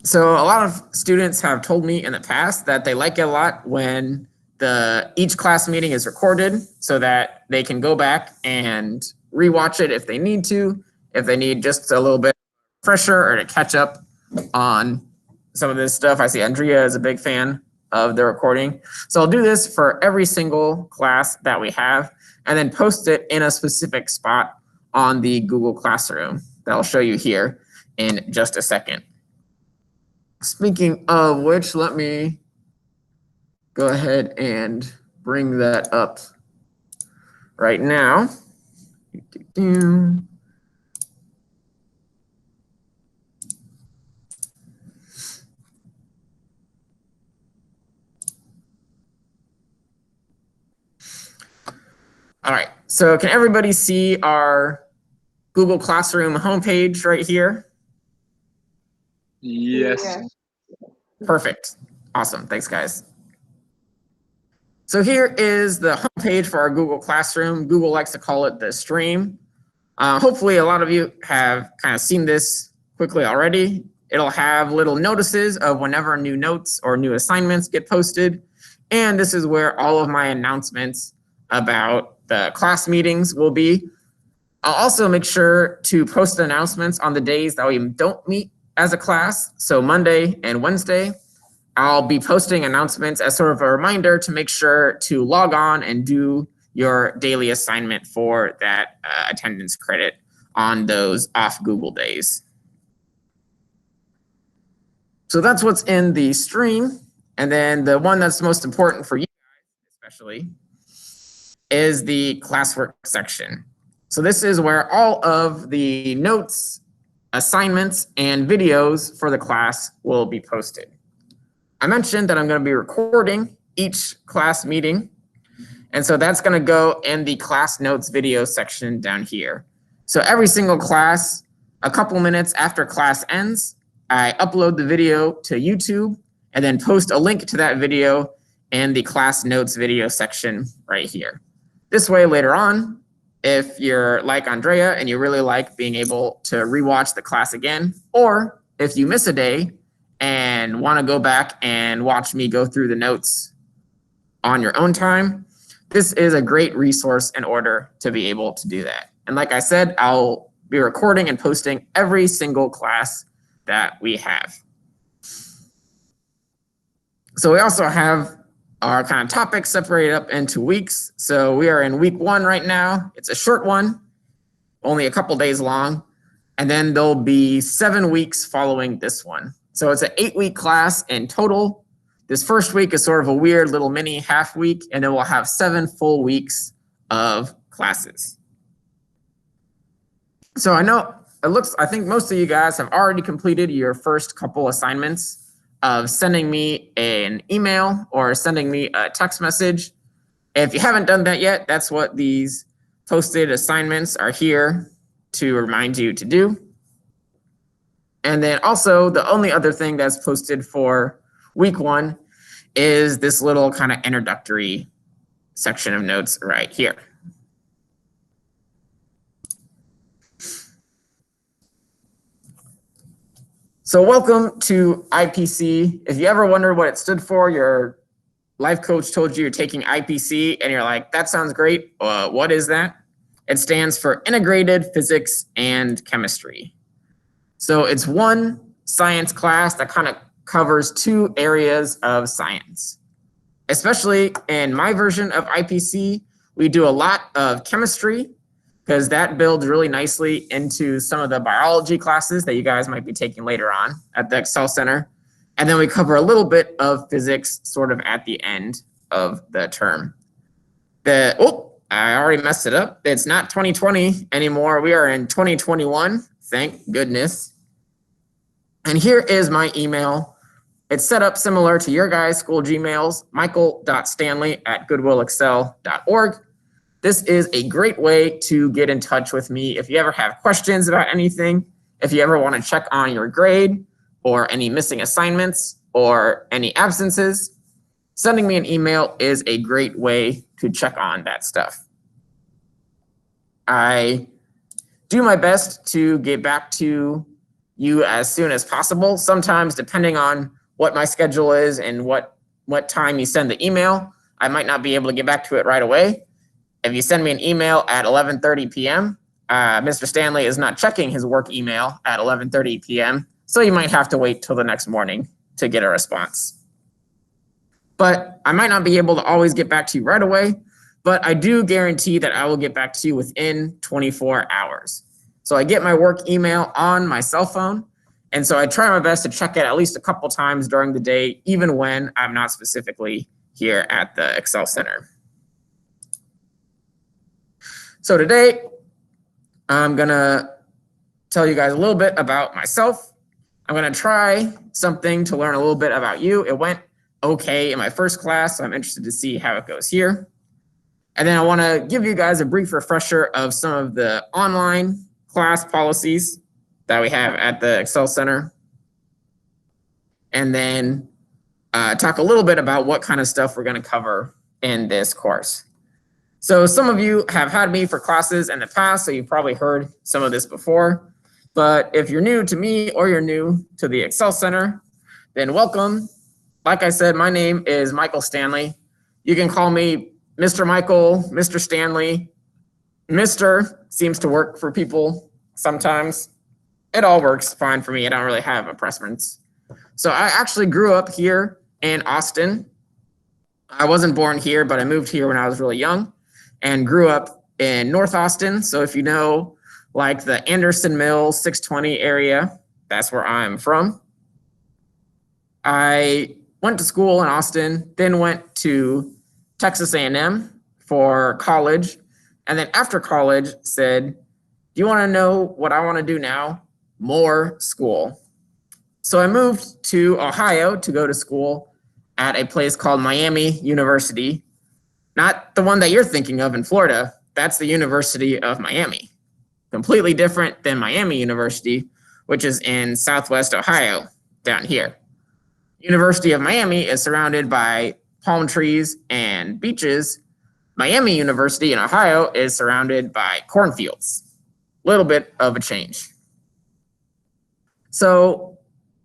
So a lot of students have told me in the past that they like it a lot when each class meeting is recorded so that they can go back and rewatch it if they need to, if they need just a little bit fresher or to catch up on some of this stuff. I see Andrea is a big fan of the recording. So I'll do this for every single class that we have and then post it in a specific spot on the Google Classroom that I'll show you here in just a second. Speaking of which, let me go ahead and bring that up right now. All right, so can everybody see our Google Classroom homepage right here? Yes. Perfect. Awesome. Thanks, guys. So here is the homepage for our Google Classroom. Google likes to call it the stream. Hopefully a lot of you have kind of seen this quickly already. It'll have little notices of whenever new notes or new assignments get posted. And this is where all of my announcements about the class meetings will be. I'll also make sure to post announcements on the days that we don't meet as a class. So Monday and Wednesday, I'll be posting announcements as sort of a reminder to make sure to log on and do your daily assignment for that attendance credit on those off Google days. So that's what's in the stream. And then the one that's most important for you guys, especially, is the classwork section. So this is where all of the notes, assignments, and videos for the class will be posted. I mentioned that I'm going to be recording each class meeting. And so that's going to go in the class notes video section down here. So every single class, a couple minutes after class ends, I upload the video to YouTube and then post a link to that video in the class notes video section right here. This way later on, if you're like Andrea and you really like being able to rewatch the class again, or if you miss a day and want to go back and watch me go through the notes on your own time, this is a great resource in order to be able to do that. And like I said, I'll be recording and posting every single class that we have. So we also have our kind of topics separated up into weeks. So we are in week 1 right now. It's a short one, only a couple days long. And then there'll be 7 weeks following this one. So it's an 8-week class in total. This first week is sort of a weird little mini half week, and then we'll have 7 full weeks of classes. So I think most of you guys have already completed your first couple assignments of sending me an email or sending me a text message. If you haven't done that yet, that's what these posted assignments are here to remind you to do. And then also the only other thing that's posted for week 1 is this little kind of introductory section of notes right here. So welcome to IPC. If you ever wonder what it stood for, your life coach told you you're taking IPC and you're like, that sounds great. What is that? It stands for Integrated Physics and Chemistry. So it's one science class that kind of covers 2 areas of science. Especially in my version of IPC, we do a lot of chemistry because that builds really nicely into some of the biology classes that you guys might be taking later on at the Excel Center. And then we cover a little bit of physics sort of at the end of the term. I already messed it up. It's not 2020 anymore. We are in 2021. Thank goodness. And here is my email. It's set up similar to your guys' school Gmails, michael.stanley@goodwillexcel.org. This is a great way to get in touch with me if you ever have questions about anything, if you ever want to check on your grade or any missing assignments or any absences. Sending me an email is a great way to check on that stuff. I do my best to get back to you as soon as possible. Sometimes, depending on what my schedule is and what time you send the email, I might not be able to get back to it right away. If you send me an email at 11:30 p.m., Mr. Stanley is not checking his work email at 11:30 p.m., so you might have to wait till the next morning to get a response. But I might not be able to always get back to you right away, but I do guarantee that I will get back to you within 24 hours. So I get my work email on my cell phone, and so I try my best to check it at least a couple times during the day, even when I'm not specifically here at the Excel Center. So today, I'm gonna tell you guys a little bit about myself. I'm gonna try something to learn a little bit about you. It went okay in my first class, so I'm interested to see how it goes here. And then I wanna give you guys a brief refresher of some of the online class policies that we have at the Excel Center. And then talk a little bit about what kind of stuff we're gonna cover in this course. So some of you have had me for classes in the past, so you've probably heard some of this before. But if you're new to me or you're new to the Excel Center, then welcome. Like I said, my name is Michael Stanley. You can call me Mr. Michael, Mr. Stanley. Mr. seems to work for people sometimes. It all works fine for me. I don't really have a preference. So I actually grew up here in Austin. I wasn't born here, but I moved here when I was really young and grew up in North Austin. So if you know, like the Anderson Mills 620 area, that's where I'm from. I went to school in Austin, then went to Texas A&M for college. And then after college said, do you want to know what I want to do now? More school. So I moved to Ohio to go to school at a place called Miami University. Not the one that you're thinking of in Florida. That's the University of Miami. Completely different than Miami University, which is in Southwest Ohio, down here. University of Miami is surrounded by palm trees and beaches. Miami University in Ohio is surrounded by cornfields. A little bit of a change. So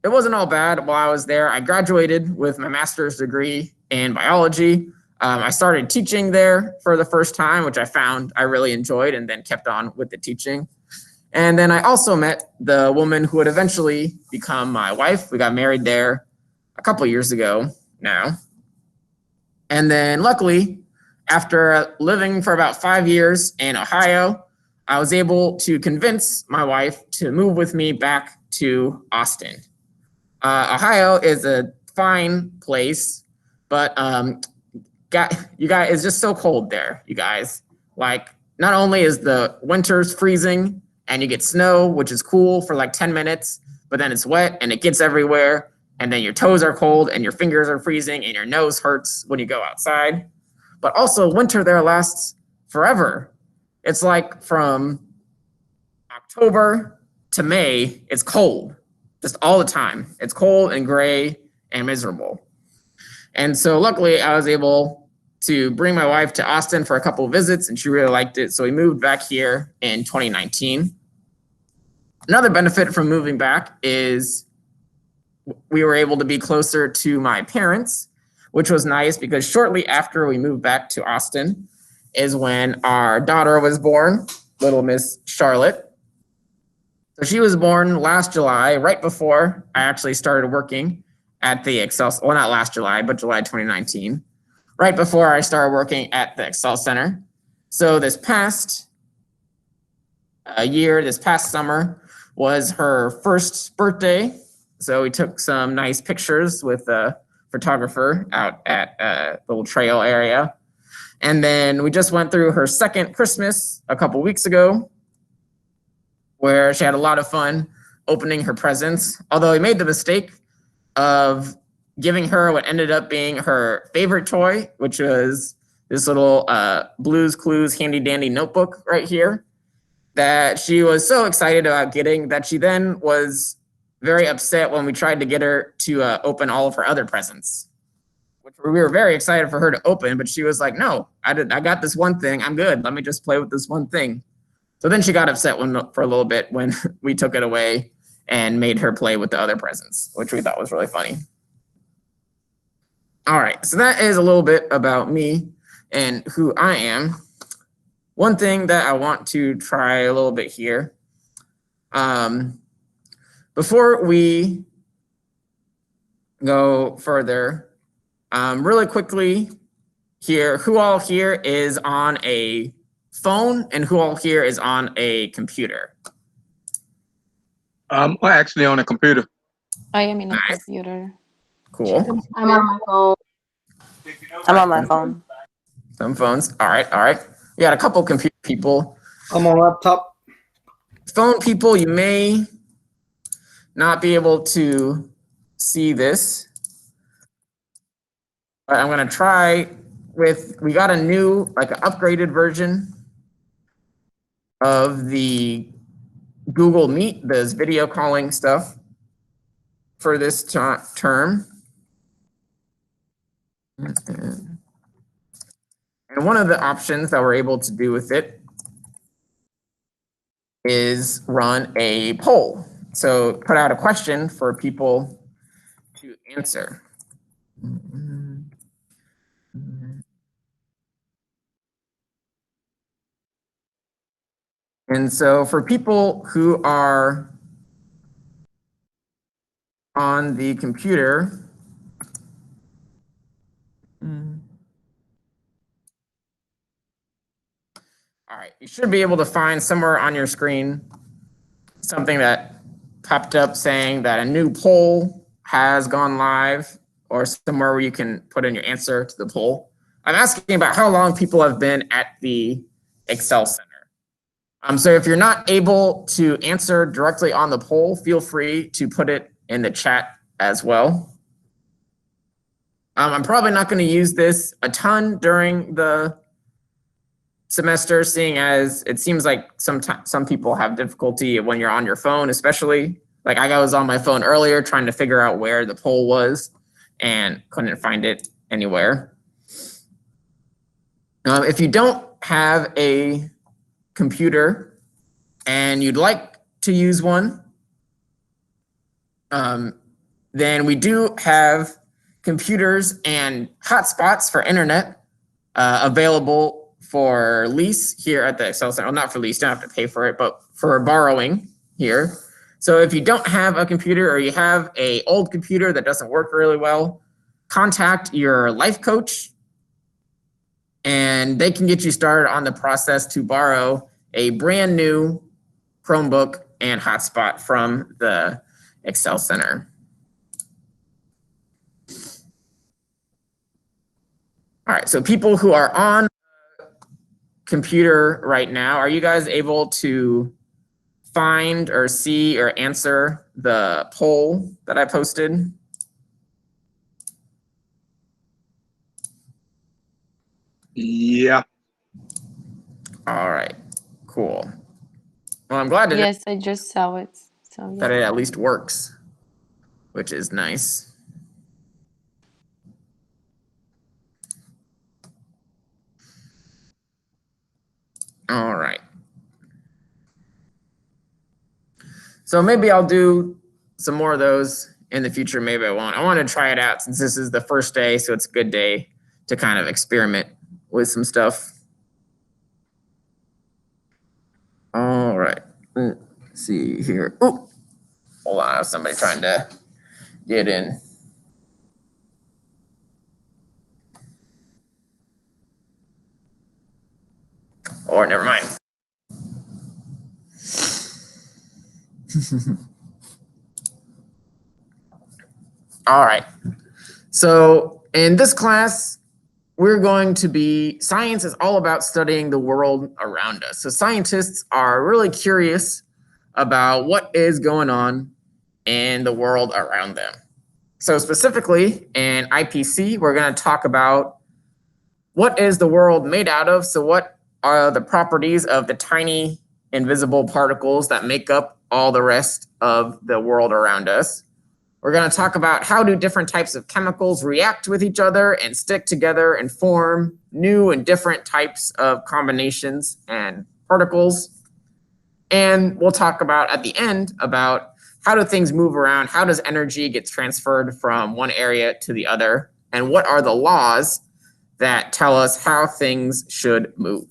it wasn't all bad while I was there. I graduated with my master's degree in biology. I started teaching there for the first time, which I found I really enjoyed, and then kept on with the teaching. And then I also met the woman who would eventually become my wife. We got married there a couple years ago now. And then luckily, after living for about 5 years in Ohio, I was able to convince my wife to move with me back to Austin. Ohio is a fine place, but you guys, it's just so cold there, you guys. Like, not only is the winters freezing and you get snow, which is cool for like 10 minutes, but then it's wet and it gets everywhere, and then your toes are cold and your fingers are freezing and your nose hurts when you go outside. But also winter there lasts forever. It's like from October to May, it's cold, just all the time. It's cold and gray and miserable. And so luckily I was able to bring my wife to Austin for a couple of visits, and she really liked it. So we moved back here in 2019. Another benefit from moving back is we were able to be closer to my parents, which was nice because shortly after we moved back to Austin is when our daughter was born, little Miss Charlotte. So she was born last July, right before I actually started working at the Excel, well, not last July, but July 2019, right before I started working at the Excel Center. So this past this past summer was her first birthday. So we took some nice pictures with a photographer out at a little trail area. And then we just went through her second Christmas a couple weeks ago, where she had a lot of fun opening her presents. Although we made the mistake of giving her what ended up being her favorite toy, which was this little Blue's Clues handy dandy notebook right here that she was so excited about getting that she then was very upset when we tried to get her to open all of her other presents, which we were very excited for her to open, but she was like, no, I got this one thing, I'm good, let me just play with this one thing. So then she got upset for a little bit when we took it away and made her play with the other presents, which we thought was really funny. All right, so that is a little bit about me and who I am. One thing that I want to try a little bit here, before we go further, really quickly here, who all here is on a phone and who all here is on a computer? I'm actually on a computer. I am in a computer. Cool. I'm on my phone. I'm on my phone. Some phones. All right, all right. We got a couple computer people. I'm on laptop. Phone people, you may not be able to see this, but I'm gonna try with, we got a new, like an upgraded version of the Google Meet, this video calling stuff for this term. And one of the options that we're able to do with it is run a poll. So put out a question for people to answer. And so for people who are on the computer, all right, you should be able to find somewhere on your screen something that popped up saying that a new poll has gone live, or somewhere where you can put in your answer to the poll. I'm asking about how long people have been at the Excel Center. So if you're not able to answer directly on the poll, feel free to put it in the chat as well. I'm probably not going to use this a ton during the semester, seeing as it seems like some people have difficulty when you're on your phone, especially. Like I was on my phone earlier trying to figure out where the poll was and couldn't find it anywhere. If you don't have a computer and you'd like to use one, then we do have computers and hotspots for internet available for lease here at the Excel Center. Well, not for lease, you don't have to pay for it, but for borrowing here. So if you don't have a computer or you have an old computer that doesn't work really well, contact your life coach and they can get you started on the process to borrow a brand new Chromebook and hotspot from the Excel Center. All right, so people who are on the computer right now, are you guys able to find or see or answer the poll that I posted? Yeah. All right, cool. Well, I'm glad to know Yes, I just saw it. So that it at least works, which is nice. All right. So maybe I'll do some more of those in the future. Maybe I won't. I want to try it out since this is the first day, so it's a good day to kind of experiment with some stuff. All right. Let's see here. Oh, hold on. I have somebody trying to get in. Or never mind. All right. So in this class, we're going to be, science is all about studying the world around us. So scientists are really curious about what is going on in the world around them. So specifically in IPC, we're going to talk about what is the world made out of? So what are the properties of the tiny invisible particles that make up all the rest of the world around us? We're going to talk about how do different types of chemicals react with each other and stick together and form new and different types of combinations and particles. And we'll talk about at the end about how do things move around? How does energy get transferred from one area to the other? And what are the laws that tell us how things should move?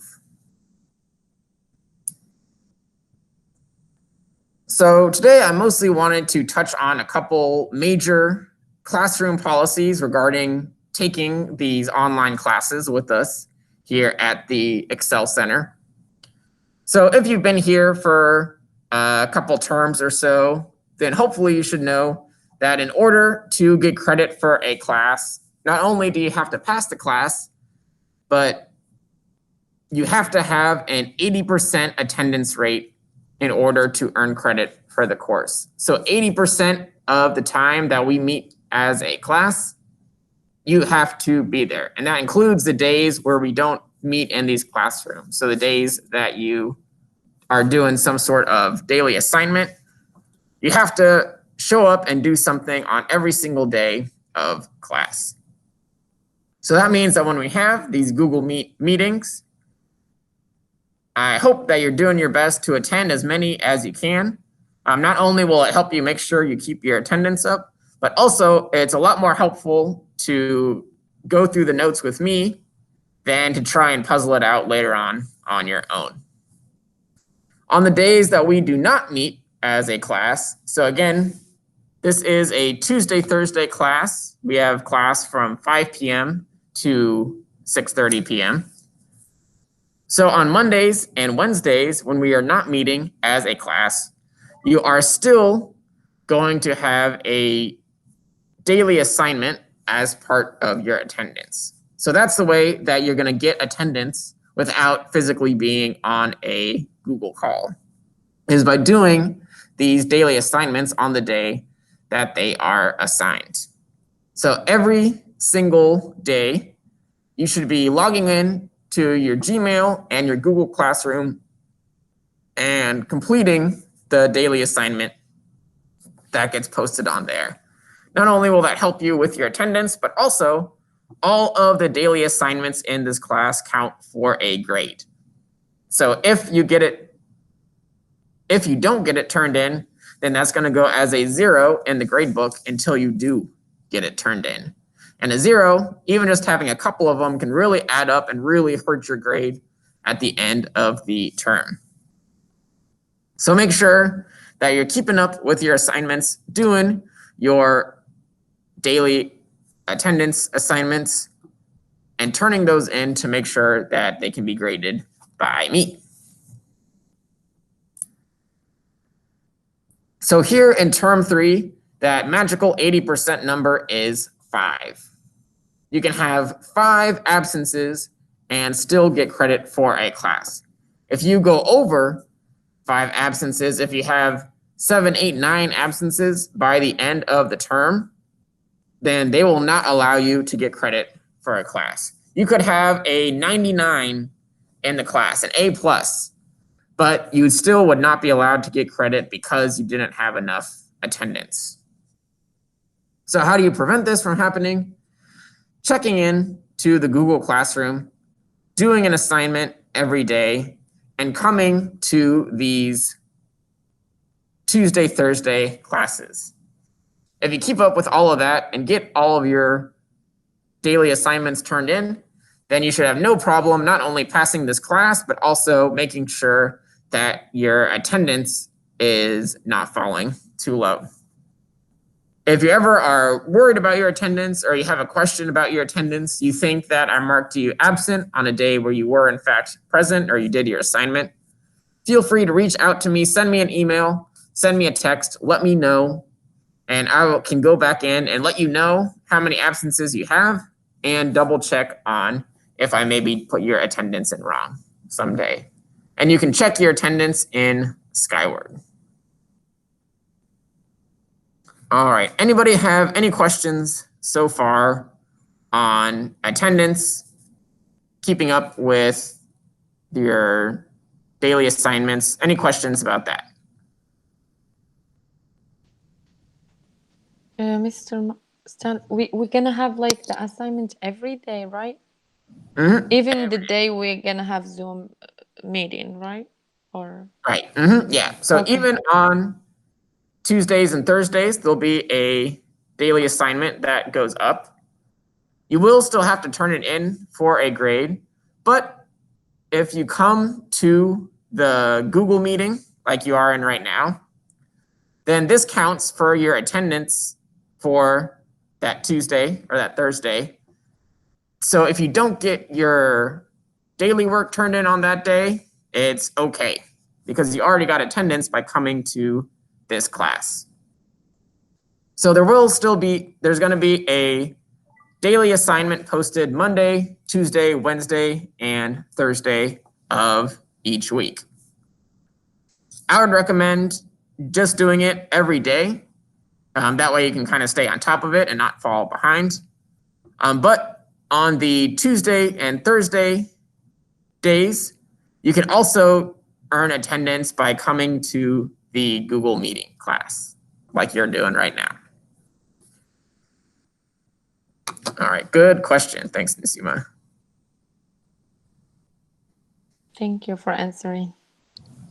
So today I mostly wanted to touch on a couple major classroom policies regarding taking these online classes with us here at the Excel Center. So if you've been here for a couple terms or so, then hopefully you should know that in order to get credit for a class, not only do you have to pass the class, but you have to have an 80% attendance rate in order to earn credit for the course. So 80% of the time that we meet as a class, you have to be there. And that includes the days where we don't meet in these classrooms. So the days that you are doing some sort of daily assignment, you have to show up and do something on every single day of class. So that means that when we have these Google Meet meetings, I hope that you're doing your best to attend as many as you can. Not only will it help you make sure you keep your attendance up, but also it's a lot more helpful to go through the notes with me than to try and puzzle it out later on your own. On the days that we do not meet as a class, so again, this is a Tuesday, Thursday class. We have class from 5 p.m. to 6:30 p.m. So on Mondays and Wednesdays, when we are not meeting as a class, you are still going to have a daily assignment as part of your attendance. So that's the way that you're going to get attendance without physically being on a Google call, is by doing these daily assignments on the day that they are assigned. So every single day, you should be logging in to your Gmail and your Google Classroom and completing the daily assignment that gets posted on there. Not only will that help you with your attendance, but also all of the daily assignments in this class count for a grade. So if you don't get it turned in, then that's going to go as a 0 in the grade book until you do get it turned in. And a 0, even just having a couple of them, can really add up and really hurt your grade at the end of the term. So make sure that you're keeping up with your assignments, doing your daily attendance assignments, and turning those in to make sure that they can be graded by me. So here in term 3, that magical 80% number is 5. You can have 5 absences and still get credit for a class. If you go over 5 absences, if you have 7, 8, 9 absences by the end of the term, then they will not allow you to get credit for a class. You could have a 99 in the class, an A+, but you still would not be allowed to get credit because you didn't have enough attendance. So how do you prevent this from happening? Checking in to the Google Classroom, doing an assignment every day, and coming to these Tuesday, Thursday classes. If you keep up with all of that and get all of your daily assignments turned in, then you should have no problem not only passing this class, but also making sure that your attendance is not falling too low. If you ever are worried about your attendance or you have a question about your attendance, you think that I marked you absent on a day where you were in fact present or you did your assignment, feel free to reach out to me, send me an email, send me a text, let me know, and I can go back in and let you know how many absences you have and double check on if I maybe put your attendance in wrong someday. And you can check your attendance in Skyward. All right, anybody have any questions so far on attendance, keeping up with your daily assignments? Any questions about that? Mr. Stan, we're gonna have like the assignment every day, right? Mm-hmm. Even the day we're gonna have Zoom meeting, right? Or right. Mm-hmm. Yeah. So okay. even on Tuesdays and Thursdays, there'll be a daily assignment that goes up. You will still have to turn it in for a grade, but if you come to the Google meeting like you are in right now, then this counts for your attendance for that Tuesday or that Thursday. So if you don't get your daily work turned in on that day, it's okay because you already got attendance by coming to this class. So there's going to be a daily assignment posted Monday, Tuesday, Wednesday, and Thursday of each week. I would recommend just doing it every day. That way you can kind of stay on top of it and not fall behind. But on the Tuesday and Thursday days, you can also earn attendance by coming to the Google Meeting class like you're doing right now. All right, good question. Thanks, Nisima. Thank you for answering.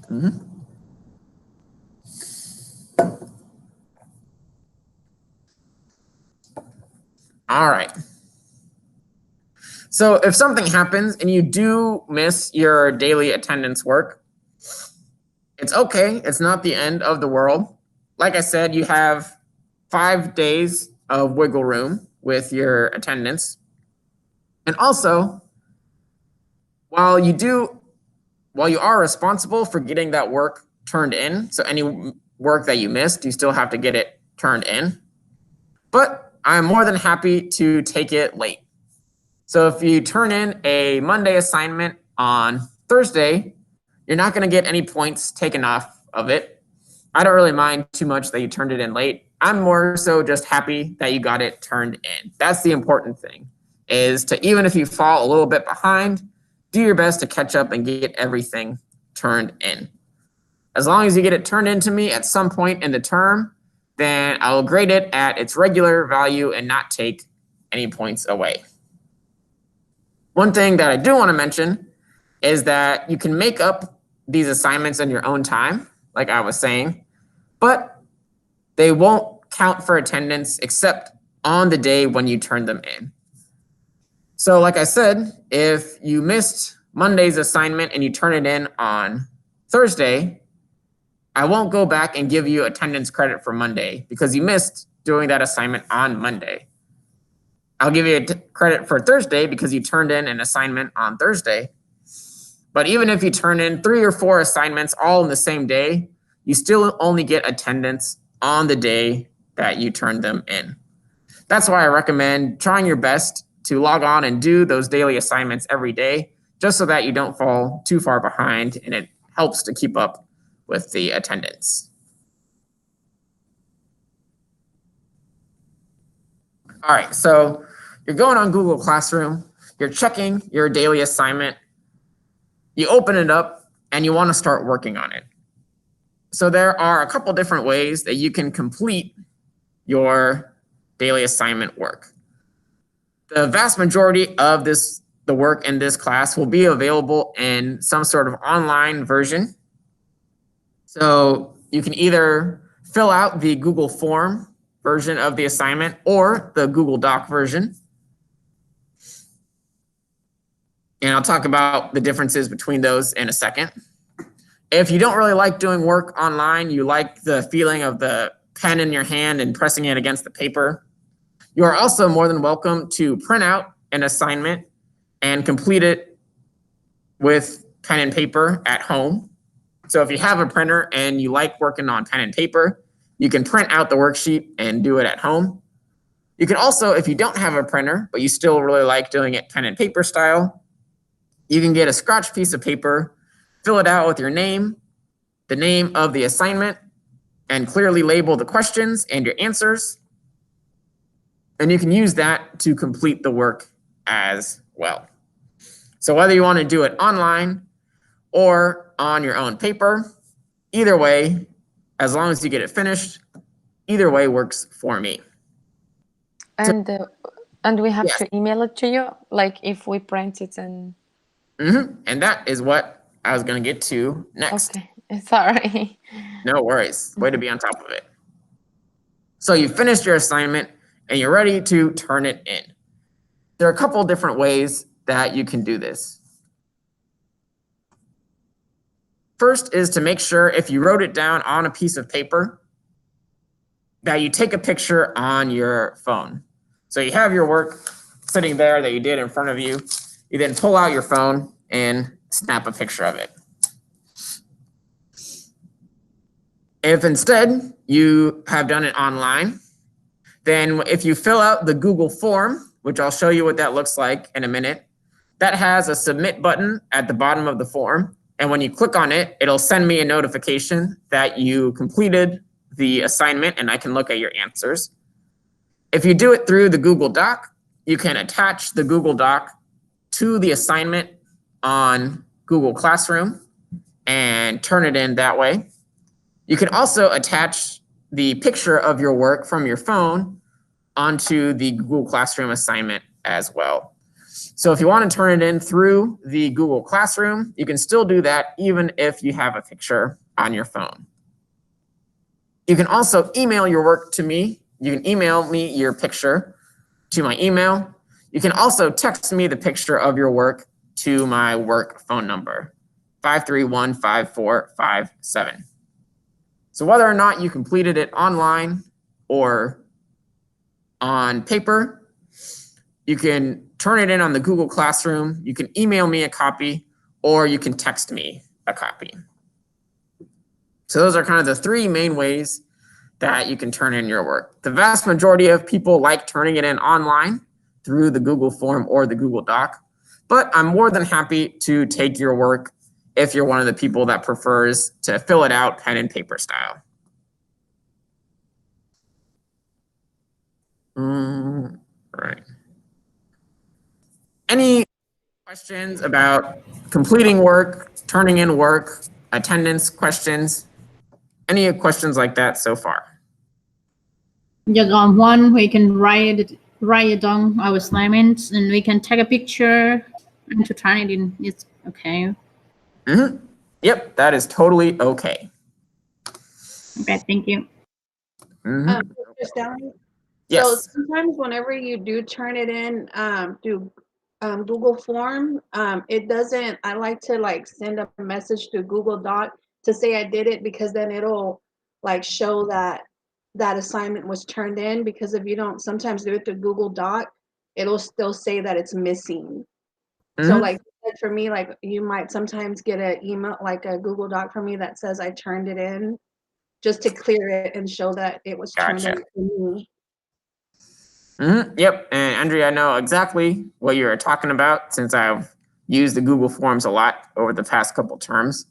Mm-hmm. All right. So if something happens and you do miss your daily attendance work, it's okay. It's not the end of the world. Like I said, you have 5 days of wiggle room with your attendance. And also, while you are responsible for getting that work turned in, so any work that you missed, you still have to get it turned in. But I'm more than happy to take it late. So if you turn in a Monday assignment on Thursday, you're not going to get any points taken off of it. I don't really mind too much that you turned it in late. I'm more so just happy that you got it turned in. That's the important thing, is to, even if you fall a little bit behind, do your best to catch up and get everything turned in. As long as you get it turned in to me at some point in the term, then I will grade it at its regular value and not take any points away. One thing that I do want to mention is that you can make up these assignments in your own time, like I was saying, but they won't count for attendance except on the day when you turn them in. So like I said, if you missed Monday's assignment and you turn it in on Thursday, I won't go back and give you attendance credit for Monday because you missed doing that assignment on Monday. I'll give you credit for Thursday because you turned in an assignment on Thursday. But even if you turn in 3 or 4 assignments all in the same day, you still only get attendance on the day that you turned them in. That's why I recommend trying your best to log on and do those daily assignments every day, just so that you don't fall too far behind and it helps to keep up with the attendance. All right, so you're going on Google Classroom, you're checking your daily assignment, you open it up and you want to start working on it. So there are a couple different ways that you can complete your daily assignment work. The vast majority of the work in this class will be available in some sort of online version. So you can either fill out the Google form version of the assignment or the Google Doc version. And I'll talk about the differences between those in a second. If you don't really like doing work online, you like the feeling of the pen in your hand and pressing it against the paper, you are also more than welcome to print out an assignment and complete it with pen and paper at home. So if you have a printer and you like working on pen and paper, you can print out the worksheet and do it at home. You can also, if you don't have a printer, but you still really like doing it pen and paper style, you can get a scratch piece of paper, fill it out with your name, the name of the assignment, and clearly label the questions and your answers. And you can use that to complete the work as well. So whether you want to do it online or on your own paper, either way, as long as you get it finished, either way works for me. And we have Yes. to email it to you, like if we print it and. And that is what I was going to get to next. Okay, sorry. No worries. Way to be on top of it. So you finished your assignment and you're ready to turn it in. There are a couple different ways that you can do this. First is to make sure if you wrote it down on a piece of paper that you take a picture on your phone. So you have your work sitting there that you did in front of you. You then pull out your phone and snap a picture of it. If instead you have done it online, then if you fill out the Google form, which I'll show you what that looks like in a minute, that has a submit button at the bottom of the form. And when you click on it, it'll send me a notification that you completed the assignment and I can look at your answers. If you do it through the Google Doc, you can attach the Google Doc to the assignment on Google Classroom and turn it in that way. You can also attach the picture of your work from your phone onto the Google Classroom assignment as well. So if you want to turn it in through the Google Classroom, you can still do that even if you have a picture on your phone. You can also email your work to me. You can email me your picture to my email. You can also text me the picture of your work to my work phone number, 531-5457. So whether or not you completed it online or on paper, you can turn it in on the Google Classroom, you can email me a copy, or you can text me a copy. So those are kind of the three main ways that you can turn in your work. The vast majority of people like turning it in online through the Google form or the Google Doc, but I'm more than happy to take your work if you're one of the people that prefers to fill it out pen and paper style. Right. Any questions about completing work, turning in work, attendance questions? Any questions like that so far? Yeah, one we can write it down our assignments and we can take a picture and to turn it in. It's okay. Mm-hmm. Yep, that is totally okay. Okay, thank you. Mm-hmm. Yes. So sometimes whenever you do turn it in through Google form, it doesn't, I like to like send a message to Google Doc to say I did it, because then it'll like show that that assignment was turned in, because if you don't sometimes do it through Google Doc, it'll still say that it's missing. So like for me, like you might sometimes get an email, like a Google Doc from me that says I turned it in, just to clear it and show that it was turned in to me. Yep, and Andrea, I know exactly what you're talking about since I've used the Google Forms a lot over the past couple terms.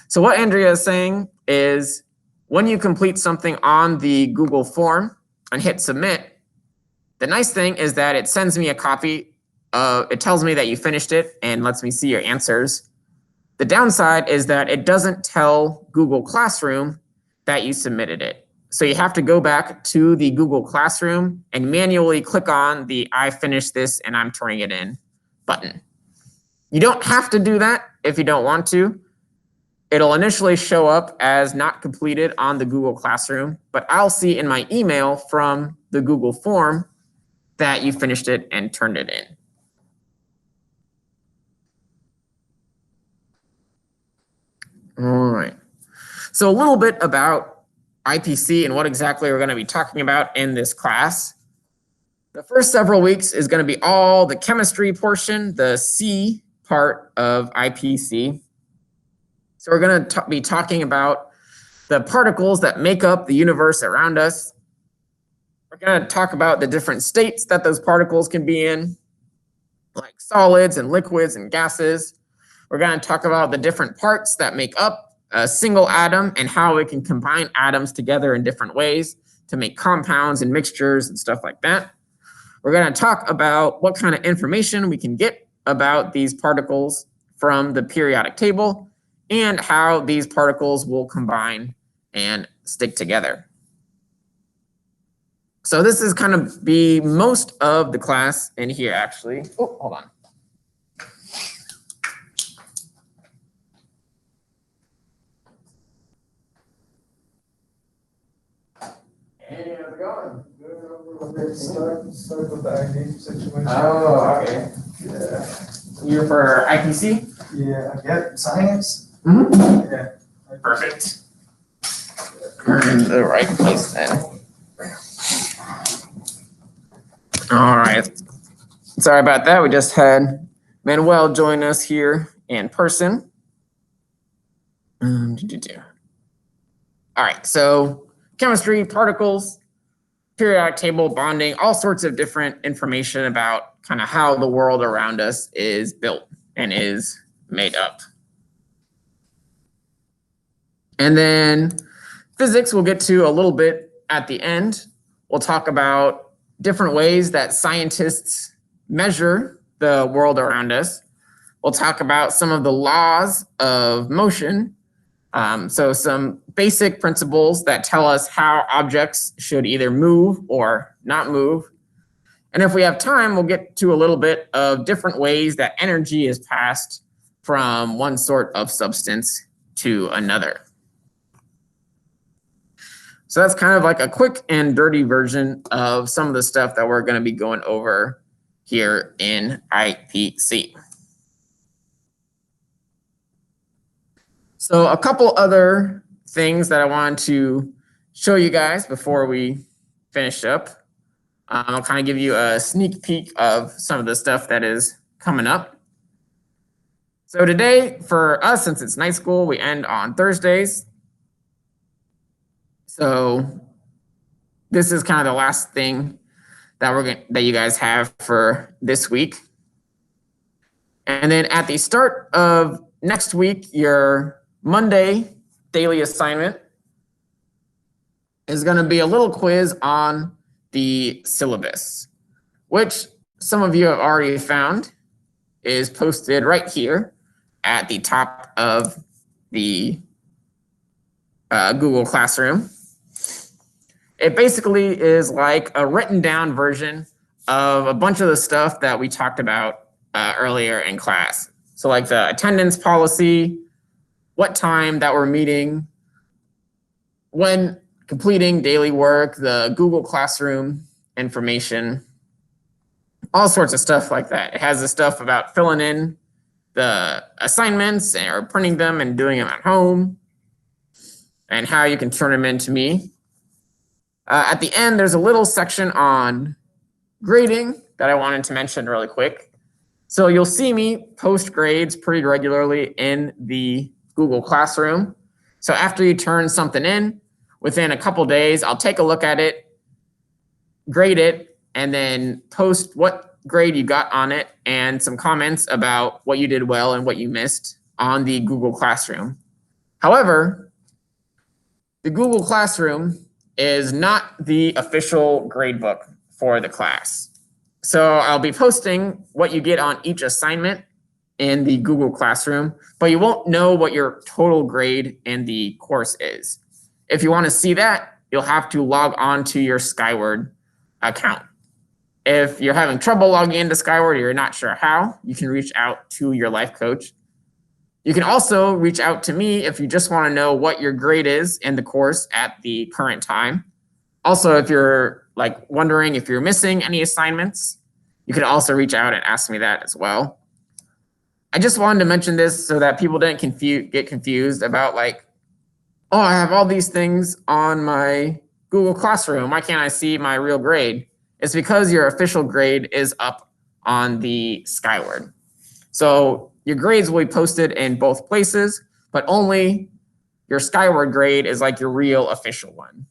So what Andrea is saying is when you complete something on the Google form and hit submit, the nice thing is that it sends me a copy. It tells me that you finished it and lets me see your answers. The downside is that it doesn't tell Google Classroom that you submitted it. So you have to go back to the Google Classroom and manually click on the I finished this and I'm turning it in button. You don't have to do that if you don't want to. It'll initially show up as not completed on the Google Classroom, but I'll see in my email from the Google form that you finished it and turned it in. All right. So a little bit about IPC and what exactly we're going to be talking about in this class. The first several weeks is going to be all the chemistry portion, the C part of IPC. So we're going to be talking about the particles that make up the universe around us. We're going to talk about the different states that those particles can be in, like solids and liquids and gases. We're going to talk about the different parts that make up a single atom and how it can combine atoms together in different ways to make compounds and mixtures and stuff like that. We're going to talk about what kind of information we can get about these particles from the periodic table and how these particles will combine and stick together. So this is kind of be most of the class in here actually. Oh, hold on. Any other it going? Stuck with the ID situation. Oh, okay. Yeah. You're for IPC? Yeah, I get science. Mm-hmm. Yeah. Perfect. We're in the right place then. All right. Sorry about that. We just had Manuel join us here in person. All right. So chemistry, particles, periodic table, bonding, all sorts of different information about kind of how the world around us is built and is made up. And then physics we'll get to a little bit at the end. We'll talk about different ways that scientists measure the world around us. We'll talk about some of the laws of motion. So some basic principles that tell us how objects should either move or not move. And if we have time, we'll get to a little bit of different ways that energy is passed from one sort of substance to another. So that's kind of like a quick and dirty version of some of the stuff that we're going to be going over here in IPC. So a couple other things that I wanted to show you guys before we finish up. I'll kind of give you a sneak peek of some of the stuff that is coming up. So today for us, since it's night school, we end on Thursdays. So this is kind of the last thing that that you guys have for this week. And then at the start of next week, your Monday daily assignment is going to be a little quiz on the syllabus, which some of you have already found is posted right here at the top of the Google Classroom. It basically is like a written down version of a bunch of the stuff that we talked about earlier in class. So like the attendance policy, what time that we're meeting, when completing daily work, the Google Classroom information, all sorts of stuff like that. It has the stuff about filling in the assignments or printing them and doing them at home and how you can turn them in to me. At the end, there's a little section on grading that I wanted to mention really quick. So you'll see me post grades pretty regularly in the Google Classroom. So after you turn something in, within a couple days, I'll take a look at it, grade it, and then post what grade you got on it and some comments about what you did well and what you missed on the Google Classroom. However, the Google Classroom is not the official gradebook for the class. So I'll be posting what you get on each assignment in the Google Classroom, but you won't know what your total grade in the course is. If you want to see that, you'll have to log on to your Skyward account. If you're having trouble logging into Skyward or you're not sure how, you can reach out to your life coach. You can also reach out to me if you just want to know what your grade is in the course at the current time. Also, if you're like wondering if you're missing any assignments, you could also reach out and ask me that as well. I just wanted to mention this so that people didn't get confused about like, oh, I have all these things on my Google Classroom. Why can't I see my real grade? It's because your official grade is up on the Skyward. So your grades will be posted in both places, but only your Skyward grade is like your real official one.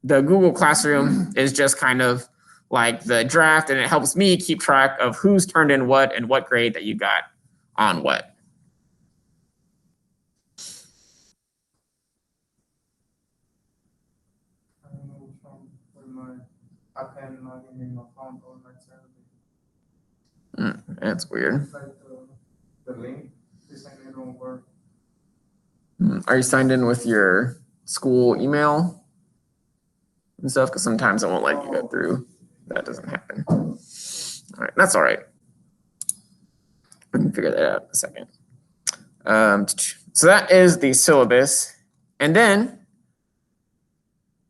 The Google Classroom is just kind of like the draft, and it helps me keep track of who's turned in what and what grade that you got on what. I don't know which one for I can't log in my phone or my tablet. That's weird. It's like the link, this thing it don't work. Are you signed in with your school email and stuff? Because sometimes it won't let you go through. That doesn't happen. All right, that's all right. We can figure that out in a second. So that is the syllabus. And then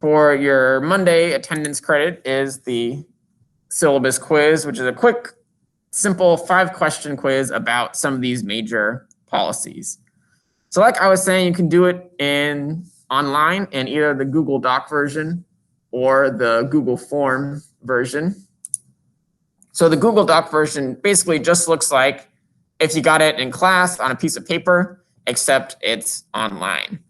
for your Monday attendance credit is the syllabus quiz, which is a quick, simple 5-question quiz about some of these major policies. So like I was saying, you can do it online in either the Google Doc version or the Google Form version. So the Google Doc version basically just looks like if you got it in class on a piece of paper, except it's online.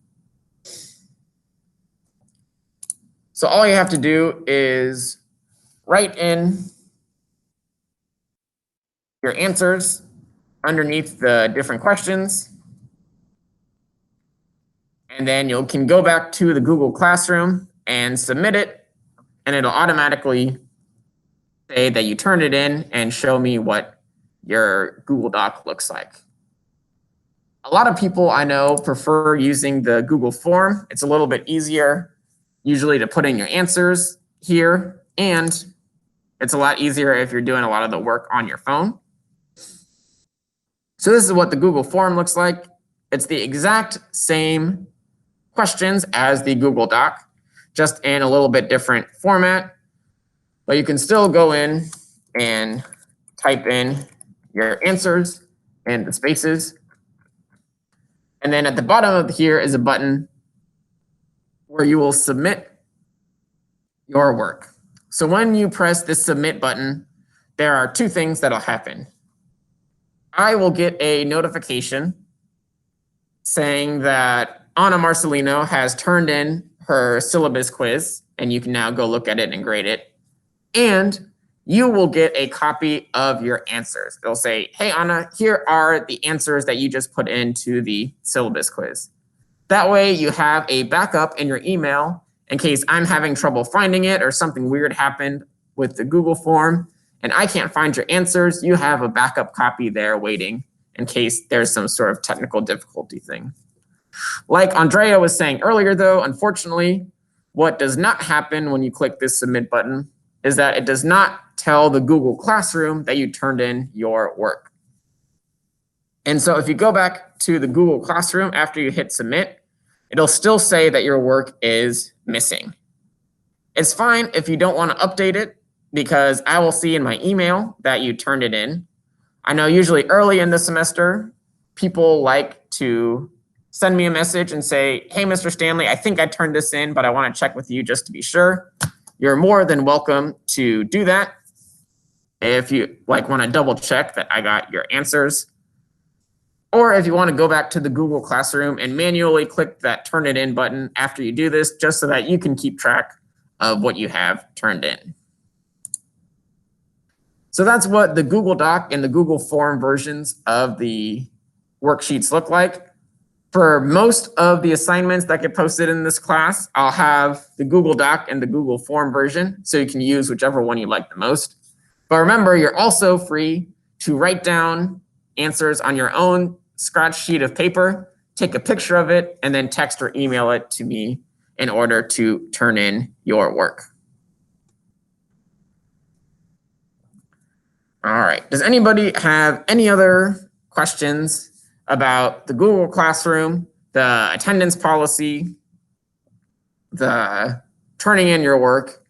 So all you have to do is write in your answers underneath the different questions. And then you can go back to the Google Classroom and submit it, and it'll automatically say that you turned it in and show me what your Google Doc looks like. A lot of people I know prefer using the Google form. It's a little bit easier usually to put in your answers here, and it's a lot easier if you're doing a lot of the work on your phone. So this is what the Google form looks like. It's the exact same questions as the Google Doc, just in a little bit different format. But you can still go in and type in your answers and the spaces. And then at the bottom of here is a button where you will submit your work. So when you press this submit button, there are 2 things that'll happen. I will get a notification saying that Anna Marcelino has turned in her syllabus quiz, and you can now go look at it and grade it. And you will get a copy of your answers. It'll say, hey, Anna, here are the answers that you just put into the syllabus quiz. That way you have a backup in your email in case I'm having trouble finding it or something weird happened with the Google form and I can't find your answers. You have a backup copy there waiting in case there's some sort of technical difficulty thing. Like Andrea was saying earlier, though, unfortunately, what does not happen when you click this submit button is that it does not tell the Google Classroom that you turned in your work. And so if you go back to the Google Classroom after you hit submit, it'll still say that your work is missing. It's fine if you don't want to update it because I will see in my email that you turned it in. I know usually early in the semester, people like to send me a message and say, hey, Mr. Stanley, I think I turned this in, but I want to check with you just to be sure. You're more than welcome to do that. If you want to double check that I got your answers. Or if you want to go back to the Google Classroom and manually click that turn it in button after you do this, just so that you can keep track of what you have turned in. So that's what the Google Doc and the Google Form versions of the worksheets look like. For most of the assignments that get posted in this class, I'll have the Google Doc and the Google Form version, so you can use whichever one you like the most. But remember, you're also free to write down answers on your own scratch sheet of paper, take a picture of it, and then text or email it to me in order to turn in your work. All right, does anybody have any other questions about the Google Classroom, the attendance policy, the turning in your work,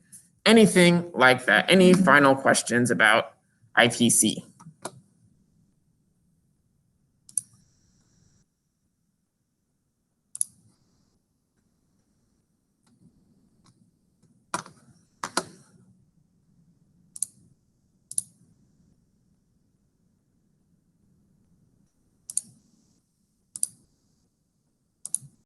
anything like that? Any final questions about IPC?